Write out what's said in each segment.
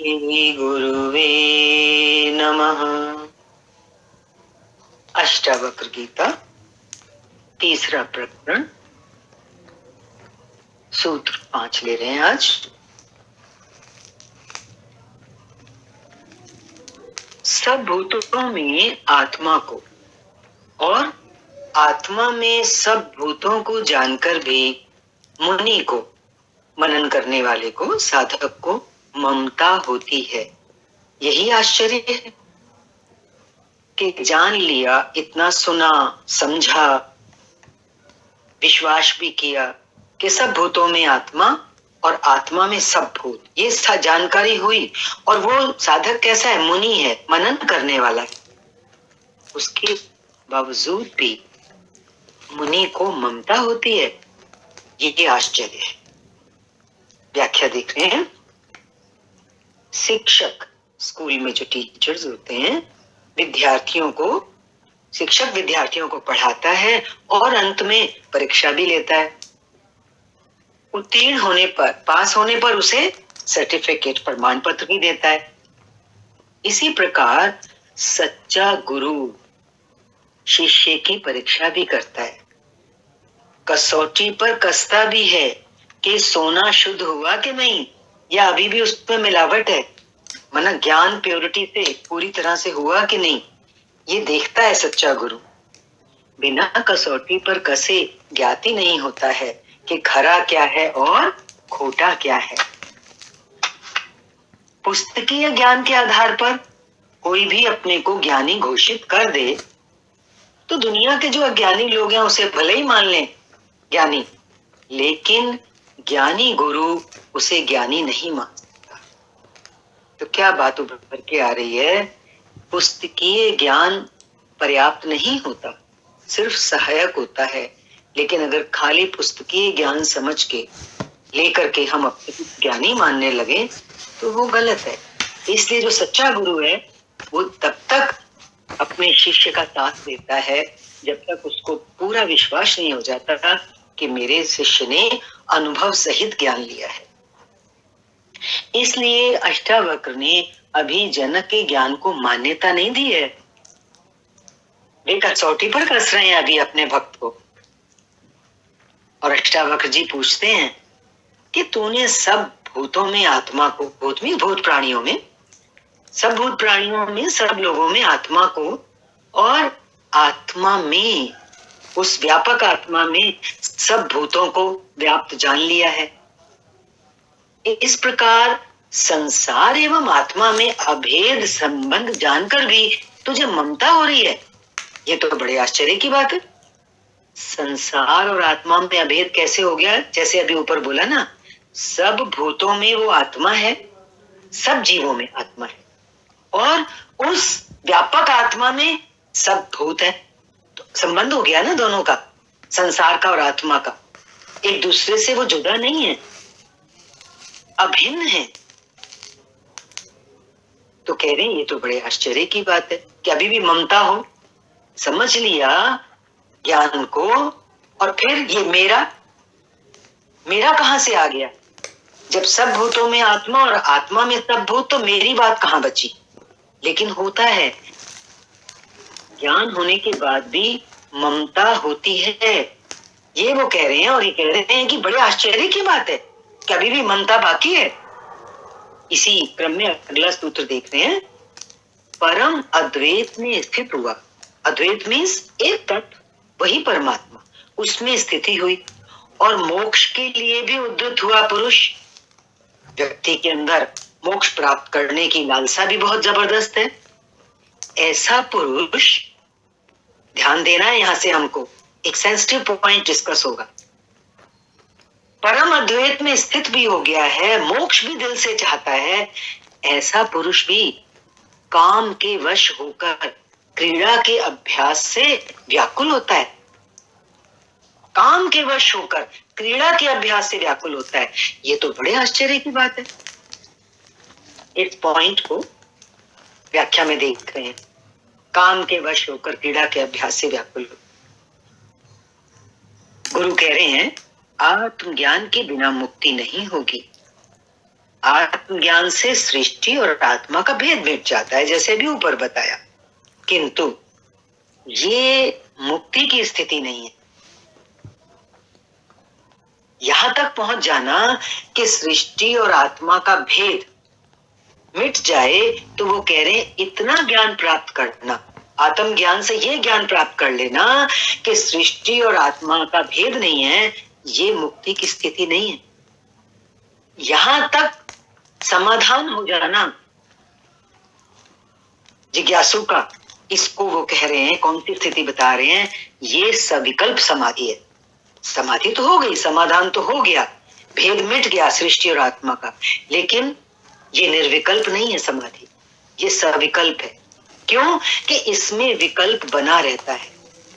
श्री गुरुवे नमः। अष्टावक्र गीता, तीसरा प्रकरण, सूत्र 5 ले रहे हैं आज। सब भूतों में आत्मा को और आत्मा में सब भूतों को जानकर भी मुनि को, मनन करने वाले को, साधक को ममता होती है। यही आश्चर्य है कि जान लिया, इतना सुना, समझा, विश्वास भी किया कि सब भूतों में आत्मा और आत्मा में सब भूत, ये जानकारी हुई। और वो साधक कैसा है? मुनि है, मनन करने वाला है। उसके बावजूद भी मुनि को ममता होती है, ये आश्चर्य है। व्याख्या देख रहे हैं। शिक्षक, स्कूल में जो टीचर्स होते हैं, शिक्षक विद्यार्थियों को पढ़ाता है और अंत में परीक्षा भी लेता है। उत्तीर्ण होने पर, पास होने पर उसे सर्टिफिकेट, प्रमाण पत्र भी देता है। इसी प्रकार सच्चा गुरु शिष्य की परीक्षा भी करता है, कसौटी पर कसता भी है कि सोना शुद्ध हुआ कि नहीं, या अभी भी उसमें मिलावट है, माना ज्ञान प्योरिटी से पूरी तरह से हुआ कि नहीं, ये देखता है सच्चा गुरु। बिना कसौटी पर कसे ज्ञाति नहीं होता है कि खरा क्या है और खोटा क्या है। पुस्तकीय ज्ञान के आधार पर कोई भी अपने को ज्ञानी घोषित कर दे तो दुनिया के जो अज्ञानी लोग हैं उसे भले ही मान लें ज्ञानी, लेकिन ज्ञानी गुरु उसे ज्ञानी नहीं मान सकता। तो क्या बात उभर के आ रही है? पुस्तकीय ज्ञान पर्याप्त नहीं होता, सिर्फ सहायक होता है। लेकिन अगर खाली पुस्तकीय ज्ञान समझ के लेकर के हम अपने ज्ञानी मानने लगे तो वो गलत है। इसलिए जो सच्चा गुरु है वो तब तक अपने शिष्य का साथ देता है जब तक उसको पूरा विश्वास नहीं हो जाता कि मेरे शिष्य ने अनुभव सहित ज्ञान लिया है। इसलिए अष्टावक्र ने अभी जनक के ज्ञान को मान्यता नहीं दी है। वे कसौटी पर कस रहे हैं अभी अपने भक्त को। और अष्टावक्र जी पूछते हैं कि तूने सब भूतों में आत्मा को, भूत प्राणियों में, सब भूत प्राणियों में, सब लोगों में आत्मा को और आत्मा में, उस व्यापक आत्मा में सब भूतों को व्याप्त जान लिया है। इस प्रकार संसार एवं आत्मा में अभेद संबंध जानकर भी तुझे ममता हो रही है, ये तो बड़े आश्चर्य की बात है। संसार और आत्मा में अभेद कैसे हो गया? जैसे अभी ऊपर बोला ना, सब भूतों में वो आत्मा है, सब जीवों में आत्मा है, और उस व्यापक आत्मा में सब भूत है। तो संबंध हो गया ना दोनों का, संसार का और आत्मा का। एक दूसरे से वो जुदा नहीं है, अभिन्न है। तो कह रहे हैं ये तो बड़े आश्चर्य की बात है कि अभी भी ममता हो। समझ लिया ज्ञान को, और फिर ये मेरा कहां से आ गया? जब सब भूतों में आत्मा और आत्मा में सब भूत, तो मेरी बात कहां बची? लेकिन होता है, ज्ञान होने के बाद भी ममता होती है, ये वो कह रहे हैं। और ये कह रहे हैं कि बड़े आश्चर्य की बात है कि अभी भी ममता बाकी है। इसी क्रम में अगला सूत्र देख रहे हैं। परम अद्वैत में स्थित हुआ। अद्वैत मीन्स एक तत्व, वही परमात्मा, उसमें स्थिति हुई और मोक्ष के लिए भी उद्यत हुआ पुरुष। व्यक्ति के अंदर मोक्ष प्राप्त करने की लालसा भी बहुत जबरदस्त है। ऐसा पुरुष, ध्यान देना है यहां से, हमको एक सेंसिटिव पॉइंट डिस्कस होगा। परम अद्वैत में स्थित भी हो गया है, मोक्ष भी दिल से चाहता है। ऐसा पुरुष भी काम के वश होकर क्रीड़ा के अभ्यास से व्याकुल होता है। काम के वश होकर क्रीड़ा के अभ्यास से व्याकुल होता है, ये तो बड़े आश्चर्य की बात है। इस पॉइंट को व्याख्या में देख रहे हैं। काम के वश होकर क्रीड़ा के अभ्यास से व्याकुल। गुरु कह रहे हैं आत्मज्ञान के बिना मुक्ति नहीं होगी। आत्मज्ञान से सृष्टि और आत्मा का भेद मिट जाता है, जैसे अभी ऊपर बताया। किंतु ये मुक्ति की स्थिति नहीं है। यहां तक पहुंच जाना कि सृष्टि और आत्मा का भेद मिट जाए, तो वो कह रहे हैं इतना ज्ञान प्राप्त करना, आत्म ज्ञान से ये ज्ञान प्राप्त कर लेना कि सृष्टि और आत्मा का भेद नहीं है, ये मुक्ति की स्थिति नहीं है। यहां तक समाधान हो जाना जिज्ञासु का, इसको वो कह रहे हैं, कौन सी स्थिति बता रहे हैं, ये सविकल्प समाधि है। समाधि तो हो गई, समाधान तो हो गया, भेद मिट गया सृष्टि और आत्मा का, लेकिन ये निर्विकल्प नहीं है समाधि, ये सविकल्प है। क्यों? कि इसमें विकल्प बना रहता है।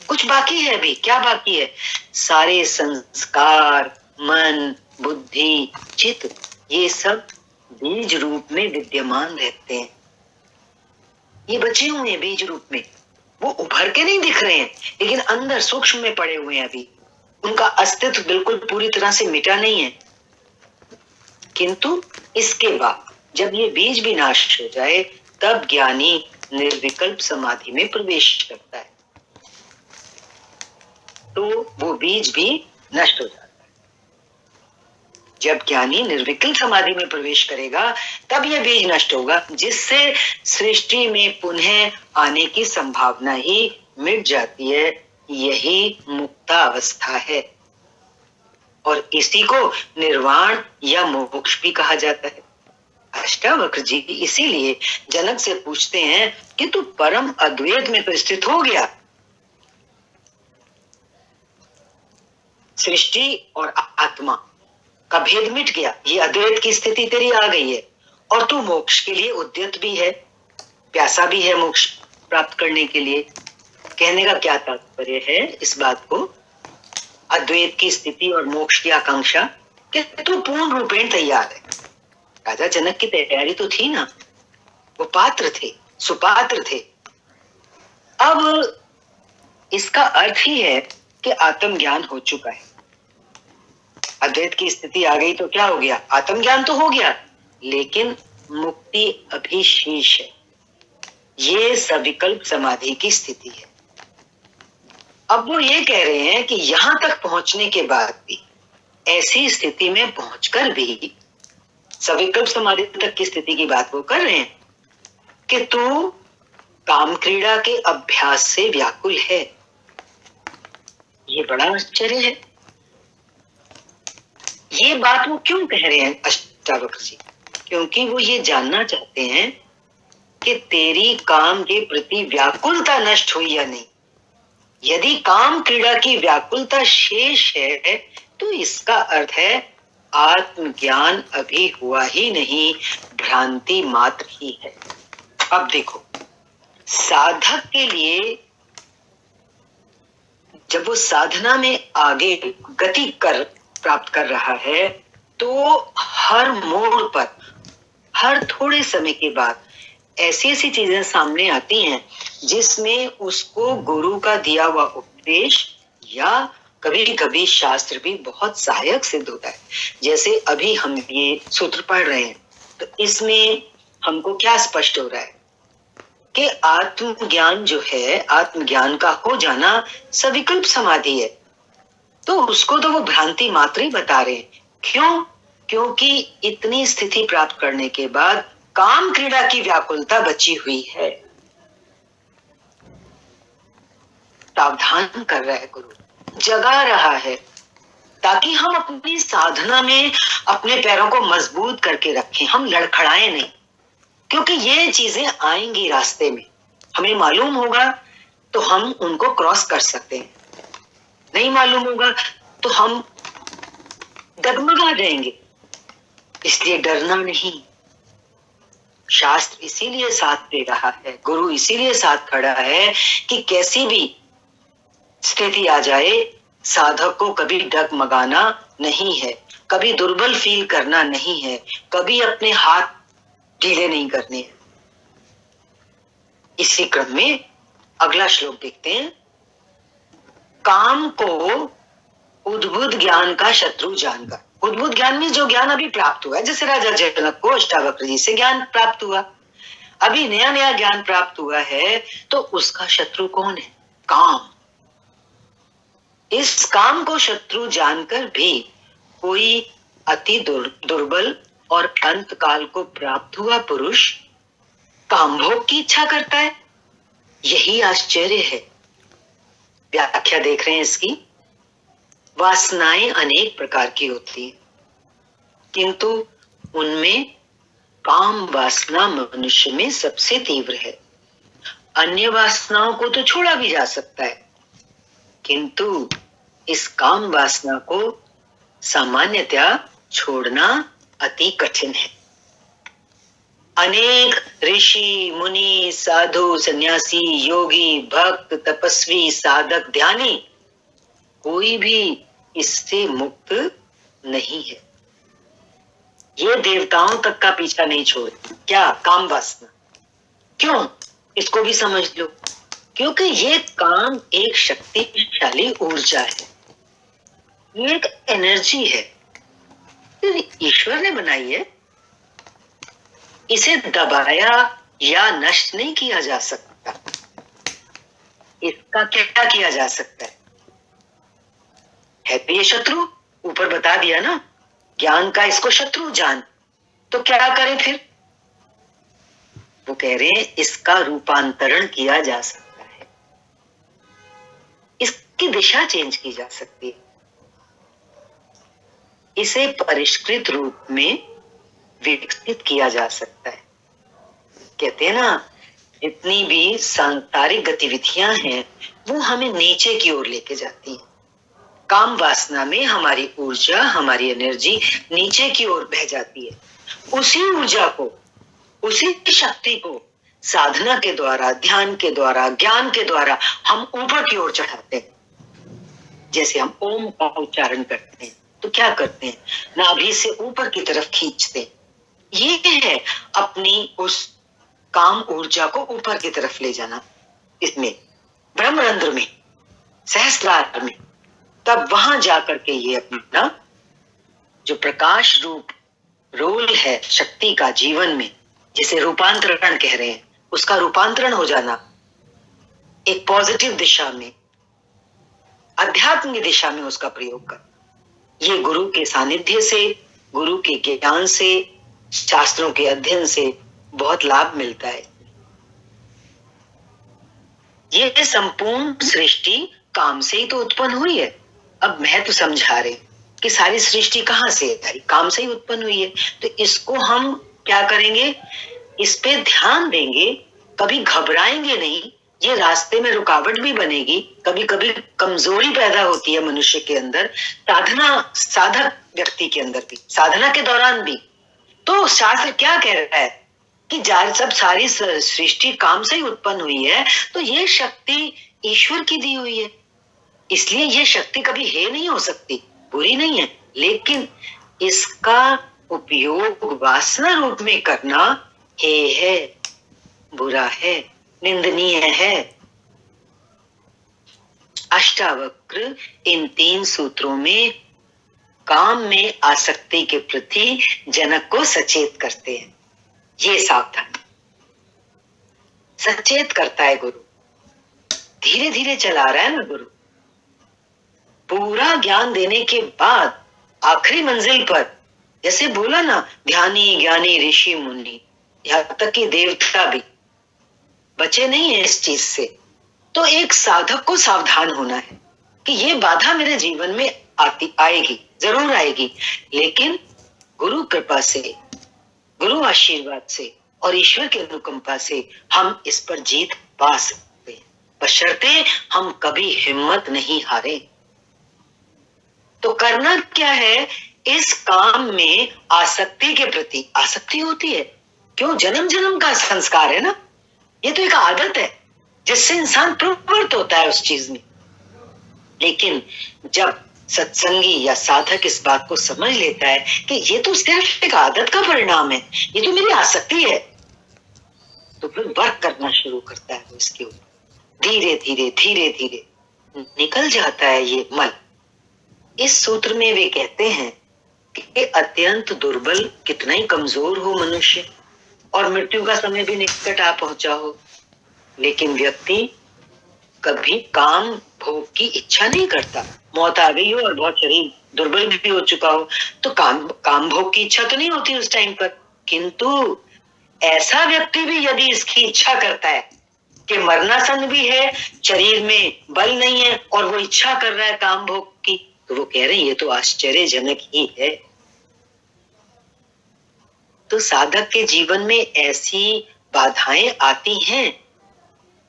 कुछ बाकी है अभी। क्या बाकी है? सारे संस्कार, मन, बुद्धि, चित्त, ये सब बीज रूप में विद्यमान रहते हैं। ये बचे हुए हैं बीज रूप में, वो उभर के नहीं दिख रहे हैं, लेकिन अंदर सूक्ष्म में पड़े हुए हैं अभी। उनका अस्तित्व बिल्कुल पूरी तरह से मिटा नहीं है। किंतु इसके बाद जब ये बीज भी नाश हो जाए, तब ज्ञानी निर्विकल्प समाधि में प्रवेश करता है, तो वो बीज भी नष्ट हो जाता है। जब ज्ञानी निर्विकल्प समाधि में प्रवेश करेगा, तब यह बीज नष्ट होगा, जिससे सृष्टि में पुनः आने की संभावना ही मिट जाती है। यही मुक्ता अवस्था है, और इसी को निर्वाण या मोक्ष भी कहा जाता है। अष्टावक्र जी इसीलिए जनक से पूछते हैं कि तू परम अद्वैत में तो स्थित हो गया, सृष्टि और आत्मा का भेद मिट गया, ये अद्वैत की स्थिति तेरी आ गई है, और तू मोक्ष के लिए उद्यत भी है, प्यासा भी है मोक्ष प्राप्त करने के लिए। कहने का क्या तात्पर्य है इस बात को? अद्वैत की स्थिति और मोक्ष की आकांक्षा, कि तू पूर्ण रूपेण तैयार है। राजा जनक की तैयारी तो थी ना, वो पात्र थे, सुपात्र थे। अब इसका अर्थ ही है कि आत्मज्ञान हो चुका है, अद्वैत की स्थिति आ गई, तो क्या हो गया? आत्मज्ञान तो हो गया, लेकिन मुक्ति अभी शेष है। ये सविकल्प समाधि की स्थिति है। अब वो ये कह रहे हैं कि यहां तक पहुंचने के बाद भी, ऐसी स्थिति में पहुंचकर भी, सविकल्प समाधि तक की स्थिति की बात वो कर रहे हैं कि तू काम क्रीड़ा के अभ्यास से व्याकुल है। ये बड़ा आश्चर्य है। ये बात वो क्यों कह रहे हैं अष्टावक्र जी? क्योंकि वो ये जानना चाहते हैं कि तेरी काम के प्रति व्याकुलता नष्ट हुई या नहीं। यदि काम क्रीड़ा की व्याकुलता शेष है, तो इसका अर्थ है आत्मज्ञान अभी हुआ ही नहीं, भ्रांति मात्र ही है। अब देखो, साधक के लिए जब वो साधना में आगे गति प्राप्त कर रहा है, तो हर मोड़ पर, हर थोड़े समय के बाद ऐसी ऐसी चीजें सामने आती हैं जिसमें उसको गुरु का दिया हुआ उपदेश या कभी कभी शास्त्र भी बहुत सहायक सिद्ध होता है। जैसे अभी हम ये सूत्र पढ़ रहे हैं, तो इसमें हमको क्या स्पष्ट हो रहा है कि आत्मज्ञान जो है, आत्मज्ञान का हो जाना सविकल्प समाधि है। तो उसको तो वो भ्रांति मात्र ही बता रहे हैं। क्यों? क्योंकि इतनी स्थिति प्राप्त करने के बाद काम क्रीड़ा की व्याकुलता बची हुई है। सावधान कर रहा है गुरु, जगा रहा है, ताकि हम अपनी साधना में अपने पैरों को मजबूत करके रखें, हम लड़खड़ाएं नहीं। क्योंकि ये चीजें आएंगी रास्ते में, हमें मालूम होगा तो हम उनको क्रॉस कर सकते हैं, नहीं मालूम होगा तो हम डगमगा जाएंगे। इसलिए डरना नहीं। शास्त्र इसीलिए साथ दे रहा है, गुरु इसीलिए साथ खड़ा है कि कैसी भी स्थिति आ जाए, साधक को कभी डगमगाना नहीं है, कभी दुर्बल फील करना नहीं है, कभी अपने हाथ ढीले नहीं करने हैं। इसी क्रम में अगला श्लोक देखते हैं। काम को उद्भुत ज्ञान का शत्रु जानकर, उद्भूत ज्ञान में जो ज्ञान अभी प्राप्त हुआ है, जैसे राजा जनक को अष्टावक्र जी से ज्ञान प्राप्त हुआ, अभी नया नया ज्ञान प्राप्त हुआ है, तो उसका शत्रु कौन है? काम। इस काम को शत्रु जानकर भी कोई अति दुर्बल और अंत काल को प्राप्त हुआ पुरुष काम भोग की इच्छा करता है। यही आश्चर्य है। व्याख्या देख रहे हैं इसकी। वासनाएं अनेक प्रकार की होती है, किंतु उनमें काम वासना मनुष्य में सबसे तीव्र है। अन्य वासनाओं को तो छोड़ा भी जा सकता है, किंतु इस काम वासना को सामान्यतया छोड़ना अति कठिन है। अनेक ऋषि, मुनि, साधु, सन्यासी, योगी, भक्त, तपस्वी, साधक, ध्यानी, कोई भी इससे मुक्त नहीं है। ये देवताओं तक का पीछा नहीं छोड़ती। क्या? काम वासना। क्यों? इसको भी समझ लो। क्योंकि ये काम एक शक्तिशाली ऊर्जा है, ये एक एनर्जी है, ईश्वर ने बनाई है। इसे दबाया या नष्ट नहीं किया जा सकता। इसका क्या किया जा सकता है तो ये शत्रु, ऊपर बता दिया ना, ज्ञान का इसको शत्रु जान। तो क्या करें फिर? वो कह रहे हैं इसका रूपांतरण किया जा सकता है, इसकी दिशा चेंज की जा सकती है, इसे परिष्कृत रूप में विकसित किया जा सकता है। कहते हैं ना, जितनी भी सांसारिक गतिविधियां हैं वो हमें नीचे की ओर लेके जाती हैं। काम वासना में हमारी ऊर्जा, हमारी एनर्जी नीचे की ओर बह जाती है। उसी ऊर्जा को, उसी शक्ति को साधना के द्वारा, ध्यान के द्वारा, ज्ञान के द्वारा हम ऊपर की ओर चढ़ाते हैं। जैसे हम ओम का उच्चारण करते हैं तो क्या करते हैं? नाभि से ऊपर की तरफ खींचते हैं। ये है अपनी उस काम ऊर्जा को ऊपर की तरफ ले जाना। इसमें ब्रह्मरंध्र में, सहस्त्रार में, तब वहां जाकर के ये अपना जो प्रकाश रूप रोल है शक्ति का जीवन में, जिसे रूपांतरण कह रहे हैं, उसका रूपांतरण हो जाना एक पॉजिटिव दिशा में, अध्यात्म की दिशा में उसका प्रयोग कर। ये गुरु के सानिध्य से, गुरु के ज्ञान से, शास्त्रों के अध्ययन से बहुत लाभ मिलता है। ये संपूर्ण सृष्टि काम से ही तो उत्पन्न हुई है। अब महत्व समझा रहे कि सारी सृष्टि कहां से है? काम से ही उत्पन्न हुई है। तो इसको हम क्या करेंगे? इस पे ध्यान देंगे, कभी घबराएंगे नहीं। ये रास्ते में रुकावट भी बनेगी, कभी कभी कमजोरी पैदा होती है मनुष्य के अंदर, साधक व्यक्ति के अंदर भी, साधना के दौरान भी। तो शास्त्र क्या कह रहा है कि सब सारी सृष्टि काम से ही उत्पन्न हुई है, तो ये शक्ति ईश्वर की दी हुई है, इसलिए ये शक्ति कभी हे नहीं हो सकती, बुरी नहीं है। लेकिन इसका उपयोग वासना रूप में करना हे है, बुरा है, निंदनीय है। अष्टावक्र इन 3 सूत्रों में काम में आसक्ति के प्रति जनक को सचेत करते हैं। ये सावधान सचेत करता है गुरु। धीरे धीरे चला रहा है ना गुरु। पूरा ज्ञान देने के बाद आखिरी मंजिल पर, जैसे बोला ना, ध्यानी, ज्ञानी, ऋषि, मुनि, यहाँ तक कि देवता भी बचे नहीं है इस चीज से। तो एक साधक को सावधान होना है कि ये बाधा मेरे जीवन में आएगी, जरूर आएगी, लेकिन गुरु कृपा से, गुरु आशीर्वाद से और ईश्वर की अनुकंपा से हम इस पर जीत पा सकते हैं, बशर्ते हम कभी हिम्मत नहीं हारे। तो करना क्या है? इस काम में आसक्ति के प्रति, आसक्ति होती है क्यों? जन्म जन्म का संस्कार है ना, ये तो एक आदत है जिससे इंसान प्रवृत्त होता है उस चीज में। लेकिन जब सत्संगी या साधक इस बात को समझ लेता है कि ये तो सिर्फ एक आदत का परिणाम है, ये तो मेरी आसक्ति है, तो फिर वर्क करना शुरू करता है इसके ऊपर। धीरे धीरे धीरे धीरे निकल जाता है ये मल। इस सूत्र में वे कहते हैं कि अत्यंत दुर्बल, कितना ही कमजोर हो मनुष्य और मृत्यु का समय भी निकट आ पहुंचा हो, लेकिन व्यक्ति कभी काम भोग की इच्छा नहीं करता। मौत आ गई हो और बहुत शरीर दुर्बल भी हो चुका हो तो काम भोग की इच्छा तो नहीं होती उस टाइम पर। किंतु ऐसा व्यक्ति भी यदि इसकी इच्छा करता है कि मरणासन भी है, शरीर में बल नहीं है और वो इच्छा कर रहा है काम भोग की, तो वो कह रहे हैं ये तो आश्चर्यजनक ही है। तो साधक के जीवन में ऐसी बाधाएं आती हैं,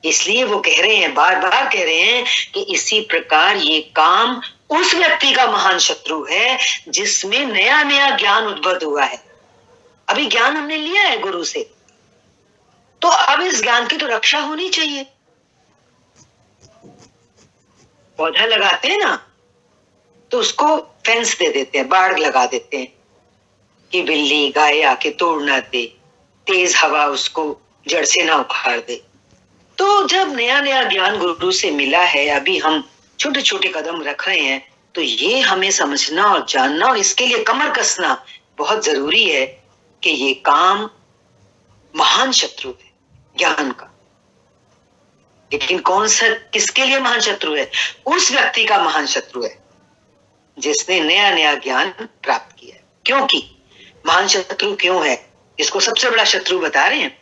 इसलिए वो कह रहे हैं, बार बार कह रहे हैं कि इसी प्रकार ये काम उस व्यक्ति का महान शत्रु है जिसमें नया नया ज्ञान उद्भव हुआ है। अभी ज्ञान हमने लिया है गुरु से, तो अब इस ज्ञान की तो रक्षा होनी चाहिए। पौधा लगाते हैं ना तो उसको फेंस दे देते हैं, बाड़ लगा देते हैं कि बिल्ली गाय आके तोड़ ना दे, तेज हवा उसको जड़ से ना उखाड़ दे। तो जब नया नया ज्ञान गुरु से मिला है, अभी हम छोटे छोटे कदम रख रहे हैं, तो ये हमें समझना और जानना और इसके लिए कमर कसना बहुत जरूरी है कि ये काम महान शत्रु है ज्ञान का। लेकिन कौन सा, किसके लिए महान शत्रु है? उस व्यक्ति का महान शत्रु है जिसने नया नया ज्ञान प्राप्त किया है। क्योंकि महान शत्रु क्यों है? इसको सबसे बड़ा शत्रु बता रहे हैं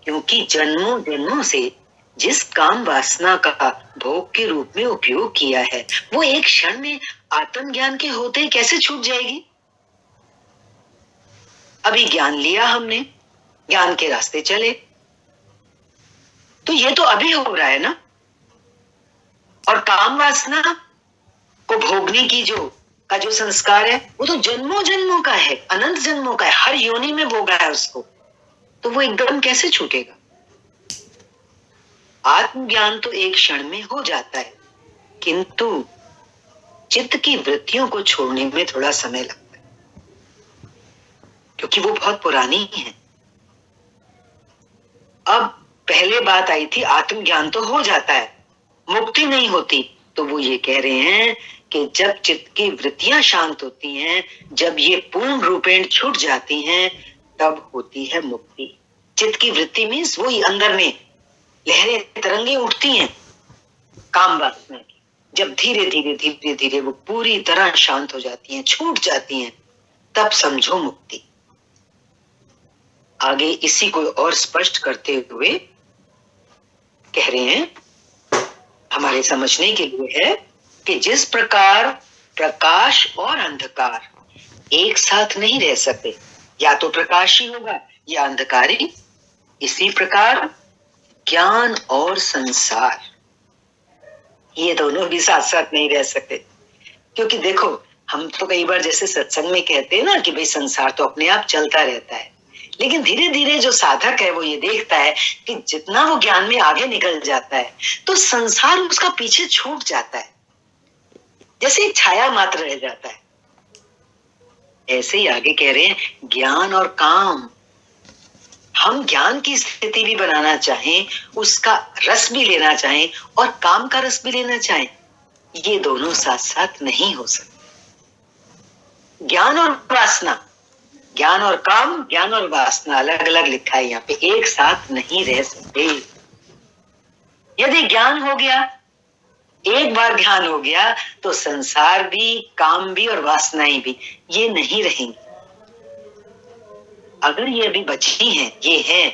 क्योंकि जन्मों जन्मों से जिस काम वासना का भोग के रूप में उपयोग किया है, वो एक क्षण में आत्मज्ञान के होते ही कैसे छूट जाएगी? अभी ज्ञान लिया हमने, ज्ञान के रास्ते चले, तो ये तो अभी हो रहा है ना। और काम वासना को भोगने की जो संस्कार है वो तो जन्मों जन्मों का है, अनंत जन्मों का है, हर योनि में भोगा है उसको, तो वो एकदम कैसे छूटेगा? आत्मज्ञान तो एक क्षण में हो जाता है, किंतु चित्त की वृत्तियों को छोड़ने में थोड़ा समय लगता है क्योंकि वो बहुत पुरानी है। अब पहले बात आई थी आत्मज्ञान तो हो जाता है, मुक्ति नहीं होती, तो वो ये कह रहे हैं कि जब चित्त की वृत्तियां शांत होती हैं, जब ये पूर्ण रूपेण छूट जाती हैं, तब होती है मुक्ति। चित्त की वृत्ति मीन्स वही अंदर में लहरें तरंगे उठती हैं काम वासना की, जब धीरे धीरे धीरे धीरे वो पूरी तरह शांत हो जाती हैं, छूट जाती हैं, तब समझो मुक्ति। आगे इसी को और स्पष्ट करते हुए कह रहे हैं, हमारे समझने के लिए है कि जिस प्रकार प्रकाश और अंधकार एक साथ नहीं रह सकते, या तो प्रकाश ही होगा या अंधकार ही, इसी प्रकार ज्ञान और संसार ये दोनों भी साथ साथ नहीं रह सकते। क्योंकि देखो, हम तो कई बार जैसे सत्संग में कहते हैं ना कि भाई संसार तो अपने आप चलता रहता है, लेकिन धीरे धीरे जो साधक है वो ये देखता है कि जितना वो ज्ञान में आगे निकल जाता है तो संसार उसका पीछे छूट जाता है, जैसे एक छाया मात्र रह जाता है। ऐसे ही आगे कह रहे हैं ज्ञान और काम, हम ज्ञान की स्थिति भी बनाना चाहें, उसका रस भी लेना चाहें और काम का रस भी लेना चाहें, ये दोनों साथ साथ नहीं हो सकते। ज्ञान और वासना, ज्ञान और काम, ज्ञान और वासना अलग अलग लिखा है यहाँ पे, एक साथ नहीं रह सकते। यदि ज्ञान हो गया, एक बार ध्यान हो गया, तो संसार भी, काम भी और वासनाएं भी ये नहीं रहेंगी। अगर ये अभी बची हैं, ये है,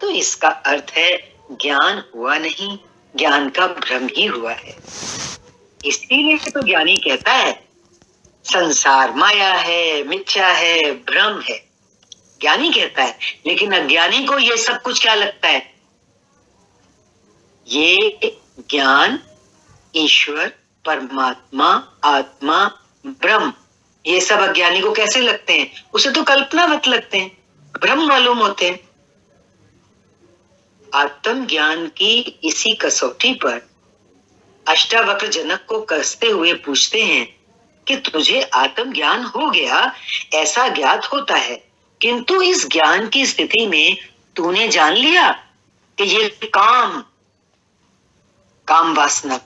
तो इसका अर्थ है ज्ञान हुआ नहीं, ज्ञान का भ्रम ही हुआ है। इसीलिए तो ज्ञानी कहता है संसार माया है, मिथ्या है, भ्रम है, ज्ञानी कहता है। लेकिन अज्ञानी को ये सब कुछ क्या लगता है? ये ज्ञान, ईश्वर, परमात्मा, आत्मा, ब्रह्म, ये सब अज्ञानी को कैसे लगते हैं? उसे तो कल्पनावत लगते हैं, भ्रम मालूम होते हैं। आत्म ज्ञान की इसी कसौटी पर अष्टावक्र जनक को कसते हुए पूछते हैं कि तुझे आत्म ज्ञान हो गया, ऐसा ज्ञात होता है, किंतु इस ज्ञान की स्थिति में तूने जान लिया कि ये काम वासना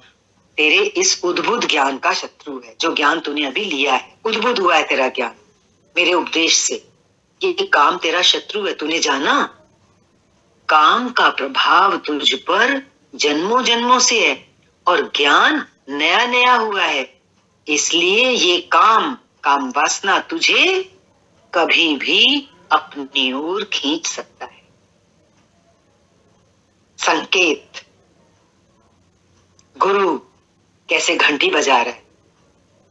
तेरे इस उद्भुत ज्ञान का शत्रु है। जो ज्ञान तूने अभी लिया है, उद्भुत हुआ है तेरा ज्ञान मेरे उपदेश से, ये काम तेरा शत्रु है। तूने जाना काम का प्रभाव तुझ पर जन्मों जन्मों से है और ज्ञान नया नया हुआ है, इसलिए ये काम वासना तुझे कभी भी अपनी ओर खींच सकता है। संकेत, गुरु कैसे घंटी बजा रहा है,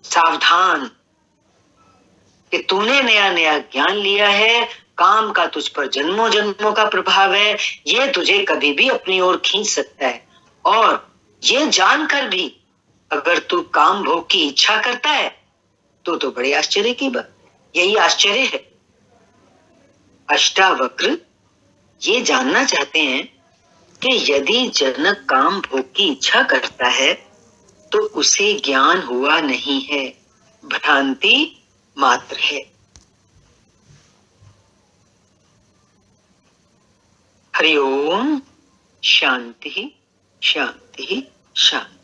सावधान कि तूने नया नया ज्ञान लिया है, काम का तुझ पर जन्मों जन्मों का प्रभाव है, ये तुझे कभी भी अपनी ओर खींच सकता है। और ये जानकर भी अगर तू काम भोग की इच्छा करता है तो बड़े आश्चर्य की बात, यही आश्चर्य है। अष्टावक्र ये जानना चाहते हैं कि यदि जनक काम भोग की इच्छा करता है तो उसे ज्ञान हुआ नहीं है, भ्रांति मात्र है। हरि ओम। शांति शांति शांति।